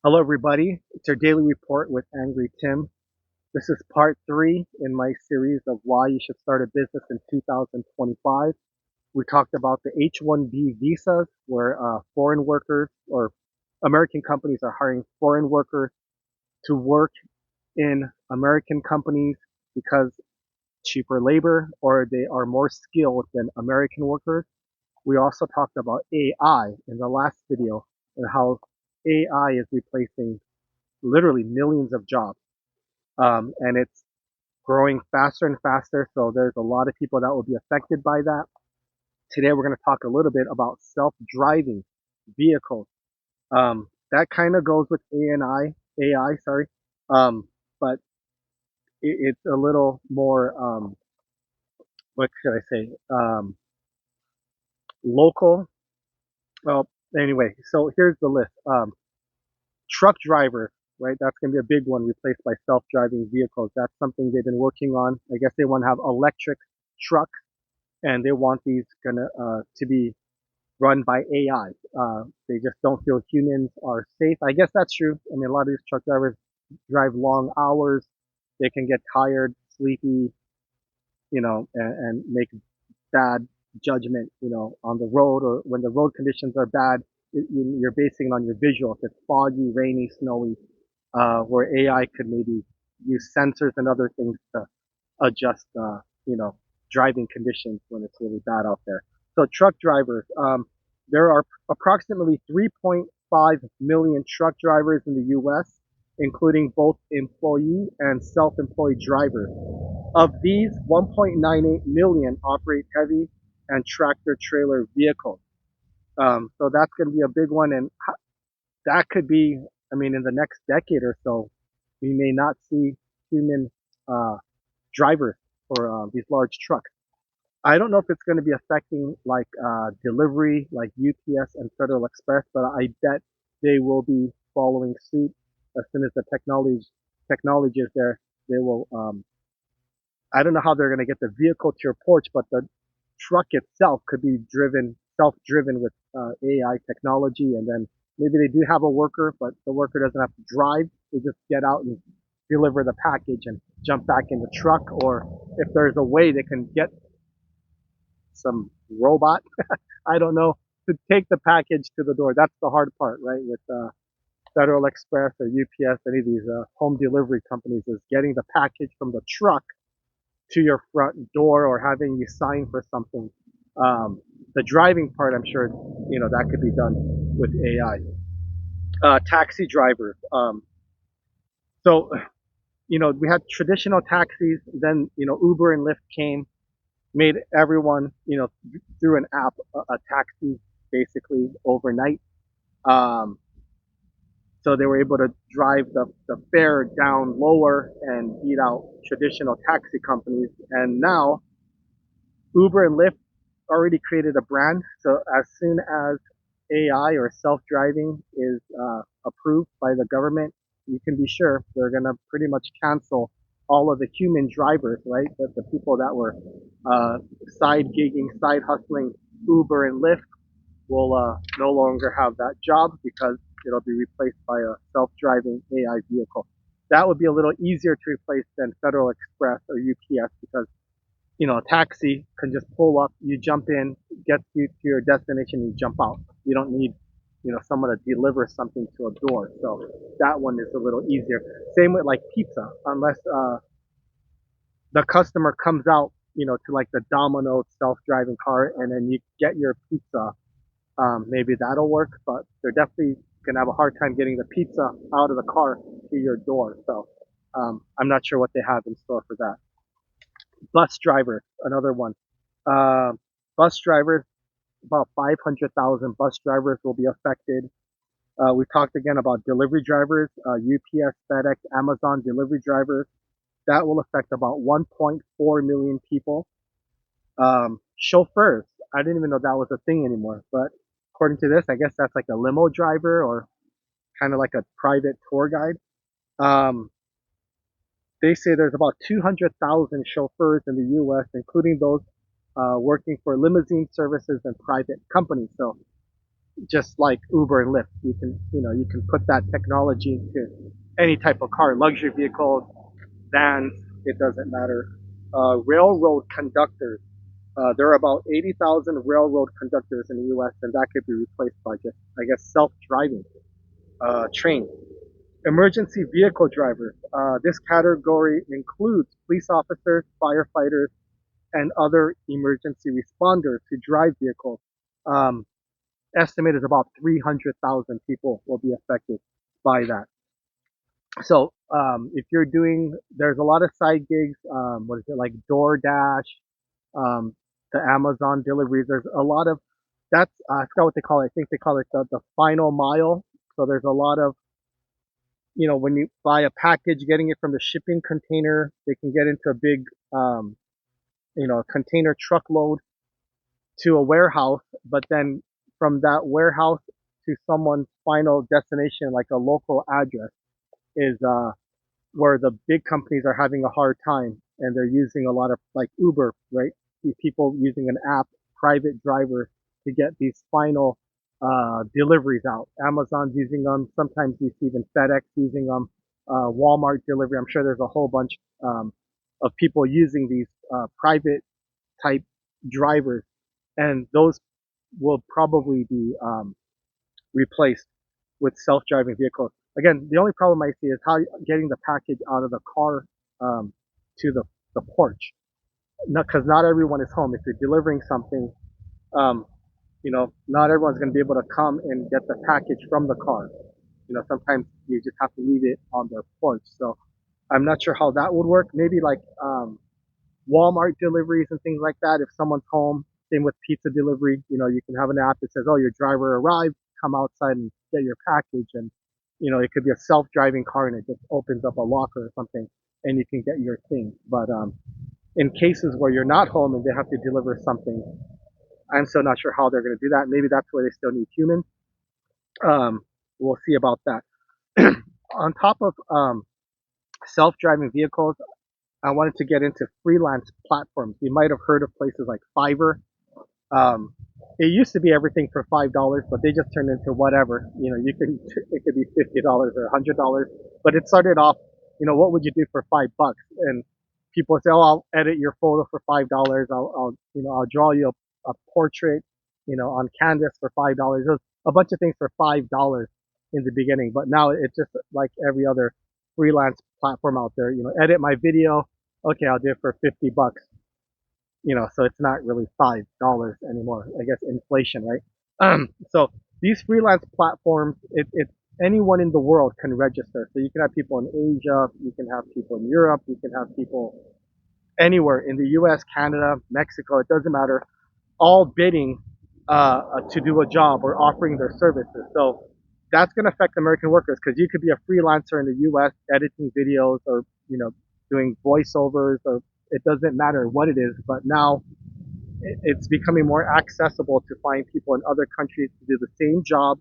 Hello, everybody. It's our daily report with Angry Tim. This is part three in my series of why you should start a business in 2025. We talked about the H-1B visas, where foreign workers or American companies are hiring foreign workers to work in American companies because cheaper labor or they are more skilled than American workers. We also talked about AI in the last video and how AI is replacing literally millions of jobs. And it's growing faster and faster. So there's a lot of people that will be affected by that. Today, we're going to talk a little bit about self-driving vehicles. That kind of goes with AI, sorry. But it's a little more, what should I say, local. Well, anyway, so here's the list. Truck drivers, right? That's going to be a big one, replaced by self-driving vehicles. That's something they've been working on. I guess they want to have electric trucks, and they want these gonna to be run by AI. They just don't feel humans are safe. I guess that's true. I mean, a lot of these truck drivers drive long hours. They can get tired, sleepy, and make bad judgment, on the road, or when the road conditions are bad, you're basing it on your visual. If it's foggy, rainy, snowy, where AI could maybe use sensors and other things to adjust, driving conditions when it's really bad out there. So truck drivers, there are approximately 3.5 million truck drivers in the U.S., including both employee and self-employed drivers. Of these, 1.98 million operate heavy and tractor trailer vehicles. So that's going to be a big one, and that could be, I mean, in the next decade or so, we may not see human uh, drivers for these large trucks. I don't know if it's going to be affecting like delivery, like UPS and Federal Express, but I bet they will be following suit as soon as the technology is there. They will. I don't know how they're going to get the vehicle to your porch, but the truck itself could be self-driven with AI technology, and then maybe they do have a worker, but the worker doesn't have to drive. They just get out and deliver the package and jump back in the truck, or if there's a way they can get some robot, I don't know, to take the package to the door. That's the hard part, right? With Federal Express or UPS, any of these home delivery companies, is getting the package from the truck to your front door or having you sign for something. The driving part, I'm sure, that could be done with AI. Taxi drivers. So, we had traditional taxis, then, Uber and Lyft came, made everyone, through an app, a taxi basically overnight. Um, so they were able to drive the fare down lower and beat out traditional taxi companies. And now Uber and Lyft already created a brand. So as soon as AI or self-driving is approved by the government, you can be sure they're going to pretty much cancel all of the human drivers, right? The people that were side gigging, side hustling Uber and Lyft will no longer have that job because it'll be replaced by a self-driving AI vehicle. That would be a little easier to replace than Federal Express or UPS because a taxi can just pull up, you jump in, get you to your destination, you jump out. You don't need, someone to deliver something to a door. So that one is a little easier. Same with like pizza, unless the customer comes out, to like the Domino self-driving car, and then you get your pizza. Maybe that'll work, but they're definitely gonna have a hard time getting the pizza out of the car to your door. So I'm not sure what they have in store for that. Bus driver, another one. Uh, Bus drivers, about 500,000 bus drivers will be affected. We talked again about delivery drivers, UPS, FedEx, Amazon delivery drivers. That will affect about 1.4 million people. Chauffeurs, I didn't even know that was a thing anymore, but according to this, I guess that's like a limo driver or kind of like a private tour guide. Um, they say there's about 200,000 chauffeurs in the U.S., including those working for limousine services and private companies. So, just like Uber and Lyft. You can put that technology into any type of car, luxury vehicles, vans. It doesn't matter. Railroad conductors. There are about 80,000 railroad conductors in the U.S., and that could be replaced by just, I guess, self-driving trains. Emergency vehicle drivers. This category includes police officers, firefighters, and other emergency responders who drive vehicles. Um, Estimated about 300,000 people will be affected by that. So if you're doing, there's a lot of side gigs. What is it, like DoorDash, um, the Amazon deliveries? There's a lot of that's I forgot what they call it. I think they call it the final mile. So there's a lot of, when you buy a package, getting it from the shipping container, they can get into a big um, container truckload to a warehouse, but then from that warehouse to someone's final destination, like a local address, is where the big companies are having a hard time, and they're using a lot of like Uber, right? People using an app, private drivers, to get these final deliveries out. Amazon's using them. Sometimes you see even FedEx using them. Walmart delivery. I'm sure there's a whole bunch of people using these private type drivers, and those will probably be replaced with self-driving vehicles. Again, the only problem I see is how getting the package out of the car to the porch. Because not everyone is home. If you're delivering something, um, not everyone's going to be able to come and get the package from the car. Sometimes you just have to leave it on their porch. So I'm not sure how that would work. Maybe like Walmart deliveries and things like that. If someone's home, same with pizza delivery, you can have an app that says, "Oh, your driver arrived. Come outside and get your package." And it could be a self-driving car, and it just opens up a locker or something, and you can get your thing. But in cases where you're not home and they have to deliver something, I'm still not sure how they're going to do that. Maybe that's where they still need humans. Um, we'll see about that. On top of self-driving vehicles, I wanted to get into freelance platforms. You might have heard of places like Fiverr. Um, it used to be everything for $5, but they just turned into whatever. It could be $50 or $100, but it started off. What would you do for $5? And people say, "Oh, I'll edit your photo for $5. I'll draw you a portrait, on canvas for $5." There's a bunch of things for $5 in the beginning, but now it's just like every other freelance platform out there. Edit my video. Okay, I'll do it for $50. So it's not really $5 anymore. I guess inflation, right? So these freelance platforms, it's anyone in the world can register. So you can have people in Asia, you can have people in Europe, you can have people anywhere in the U.S., Canada, Mexico. It doesn't matter. All bidding to do a job or offering their services. So that's going to affect American workers because you could be a freelancer in the U.S. editing videos or doing voiceovers, or it doesn't matter what it is. But now it's becoming more accessible to find people in other countries to do the same job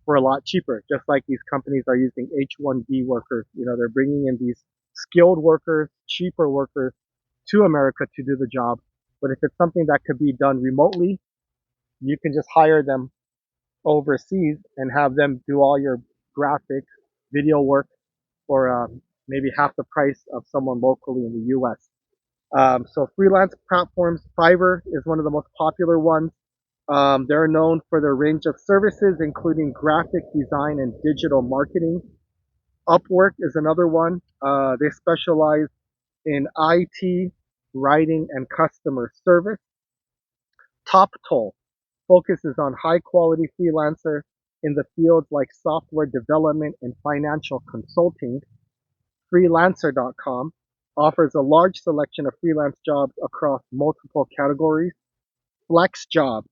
for a lot cheaper. Just like these companies are using H-1B workers. They're bringing in these skilled workers, cheaper workers to America to do the job. But if it's something that could be done remotely, you can just hire them overseas and have them do all your graphic video work for maybe half the price of someone locally in the US. So freelance platforms, Fiverr is one of the most popular ones. They're known for their range of services, including graphic design and digital marketing. Upwork is another one. They specialize in IT, writing, and customer service. TopToll focuses on high quality freelancer in the fields like software development and financial consulting. Freelancer.com offers a large selection of freelance jobs across multiple categories. FlexJob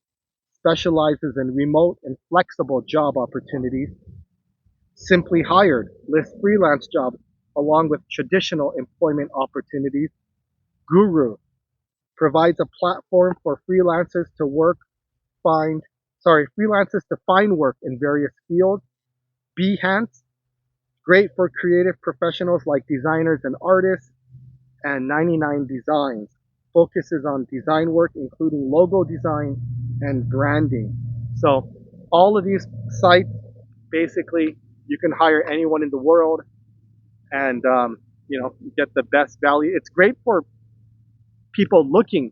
specializes in remote and flexible job opportunities. Simply Hired lists freelance jobs along with traditional employment opportunities. Guru provides a platform for find, freelancers to find work in various fields. Behance, great for creative professionals like designers and artists. And 99 Designs focuses on design work, including logo design and branding. So all of these sites, basically, you can hire anyone in the world and, get the best value. It's great for people looking,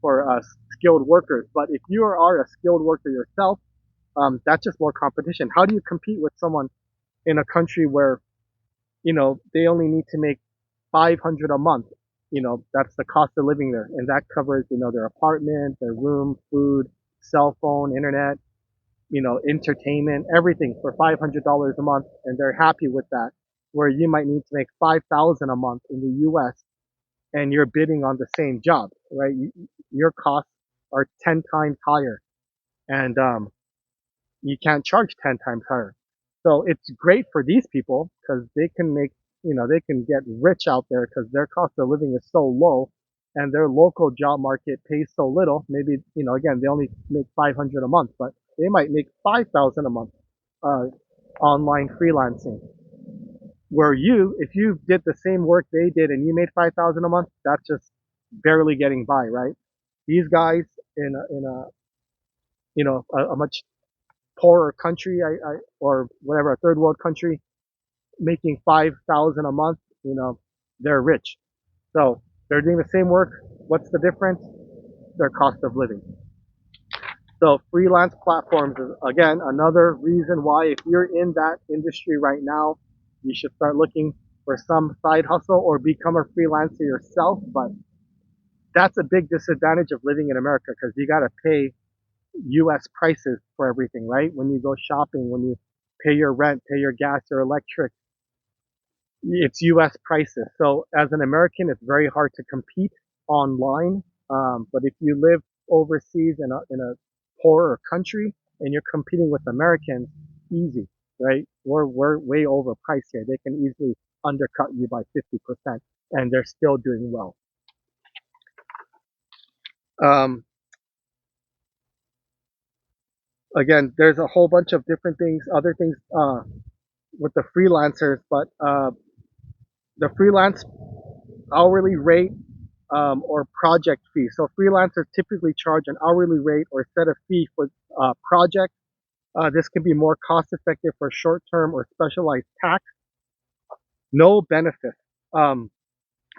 for skilled workers. But if you are a skilled worker yourself, that's just more competition. How do you compete with someone in a country where, they only need to make 500 a month? That's the cost of living there. And that covers, their apartment, their room, food, cell phone, internet, entertainment, everything for $500 a month. And they're happy with that. Where you might need to make 5,000 a month in the US and you're bidding on the same job, right? Your costs are 10 times higher and, you can't charge 10 times higher. So it's great for these people because they can make, they can get rich out there because their cost of living is so low and their local job market pays so little. Maybe, again, they only make 500 a month, but they might make 5,000 a month, uh, online freelancing. Where if you did the same work they did and you made 5,000 a month, that's just barely getting by, right? These guys in a, a much poorer country, or whatever, a third world country, making 5,000 a month, they're rich. So they're doing the same work. What's the difference? Their cost of living. So freelance platforms is again another reason why if you're in that industry right now, you should start looking for some side hustle or become a freelancer yourself. But that's a big disadvantage of living in America because you got to pay US prices for everything, right? When you go shopping, when you pay your rent, pay your gas, your electric, it's US prices. So as an American, it's very hard to compete online. But if you live overseas in a poorer country and you're competing with Americans, easy, right? We're way overpriced here. They can easily undercut you by 50% and they're still doing well. Um, Again, there's a whole bunch of different things, other things, with the freelancers, but, the freelance hourly rate, or project fee. So freelancers typically charge an hourly rate or set a fee for project. This can be more cost effective for short term or specialized tasks. No benefits. Um,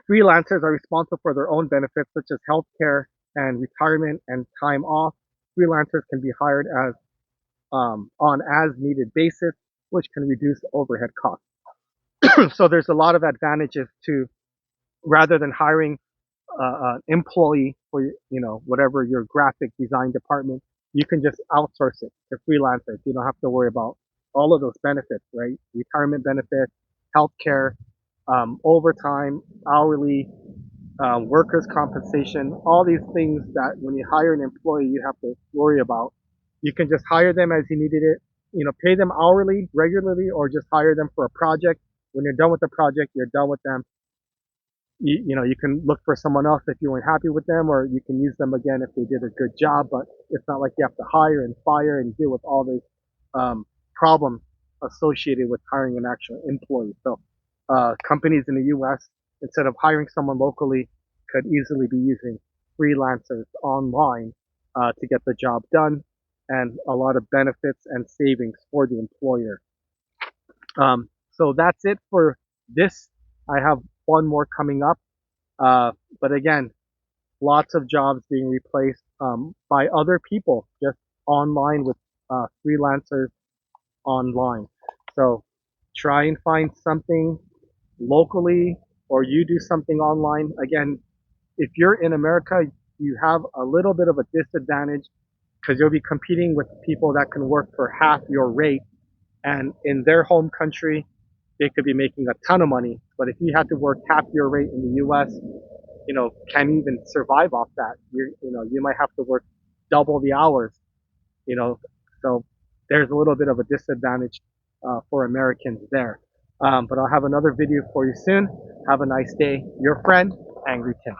Freelancers are responsible for their own benefits such as healthcare and retirement and time off. Freelancers can be hired on as needed basis, which can reduce overhead costs. So there's a lot of advantages to rather than hiring employee for whatever your graphic design department, you can just outsource it to freelancers. You don't have to worry about all of those benefits, right? Retirement benefits, healthcare, overtime, hourly, workers' compensation, all these things that when you hire an employee, you have to worry about. You can just hire them as you needed it, pay them hourly, regularly, or just hire them for a project. When you're done with the project, you're done with them. You can look for someone else if you weren't happy with them, or you can use them again if they did a good job. But it's not like you have to hire and fire and deal with all these, problems associated with hiring an actual employee. So companies in the U.S., instead of hiring someone locally, could easily be using freelancers online to get the job done, and a lot of benefits and savings for the employer. So that's it for this. I have one more coming up. But again, lots of jobs being replaced by other people just online with freelancers online. So try and find something locally or you do something online. Again, if you're in America, you have a little bit of a disadvantage because you'll be competing with people that can work for half your rate. And in their home country, they could be making a ton of money. But if you had to work half your rate in the US, can't even survive off that. You might have to work double the hours, you know, so there's a little bit of a disadvantage for Americans there. But I'll have another video for you soon. Have a nice day. Your friend, Angry Tim.